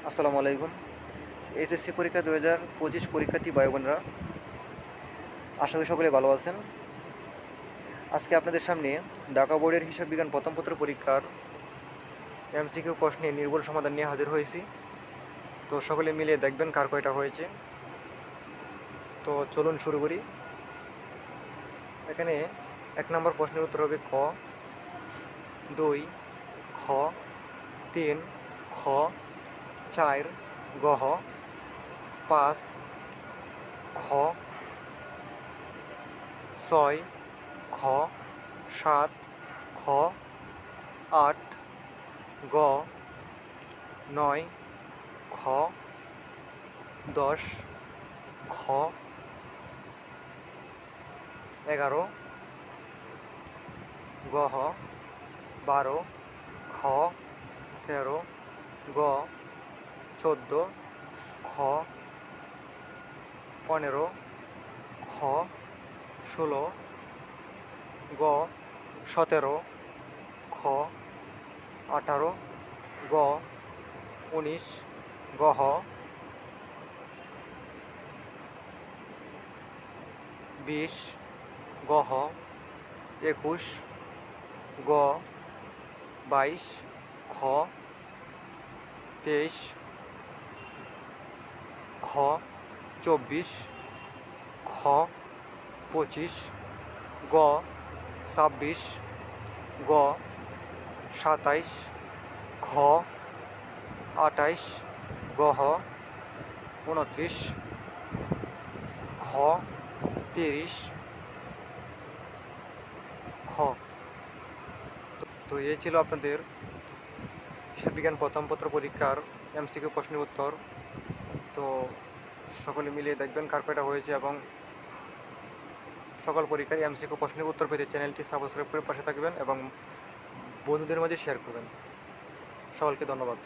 আসসালামু আলাইকুম। এইচএসসি পরীক্ষা 2025 পরীক্ষার্থী ভাই বোনরা, আশা করি সকলে ভালো আছেন। আজকে আপনাদের সামনে ঢাকা বোর্ডের হিসাব বিজ্ঞান প্রথম পত্র পরীক্ষার এমসিকিউ প্রশ্নের নির্ভুল সমাধান নিয়ে হাজির হয়েছি। তো সকলে মিলে দেখবেন কার কয়টা হয়েছে। তো চলুন শুরু করি। এখানে 1 নম্বর প্রশ্নের উত্তর হবে ক, 2 খ, 3 খ, 4 গহ, 5 খ, 6 খ, 7 খ, 8 গ, 9 খ, 10 খ, 11 গহ, 12 খ, 13 গ, 14 খ, 15 খ, 16 গ, 17 খ, 18 গ, 19 গহ, 20 গহ, 21 গ, 22 খ, 23 খ, 24 খ, 25 গ, 26 গ, 27 খ, 28 গহ, 29 খ, 30 খ। তো এই ছিল আপনাদের হিসাব বিজ্ঞান প্রথম পত্র পরীক্ষার এমসিকিউ প্রশ্নের উত্তর। তো সকলে মিলিয়ে দেখবেন কার কয়টা হয়েছে এবং সকল পরীক্ষার এমসিকিউ প্রশ্নের উত্তর পেতে চ্যানেলটি সাবস্ক্রাইব করে পাশে থাকবেন এবং বন্ধুদের মাঝে শেয়ার করবেন। সকলকে ধন্যবাদ।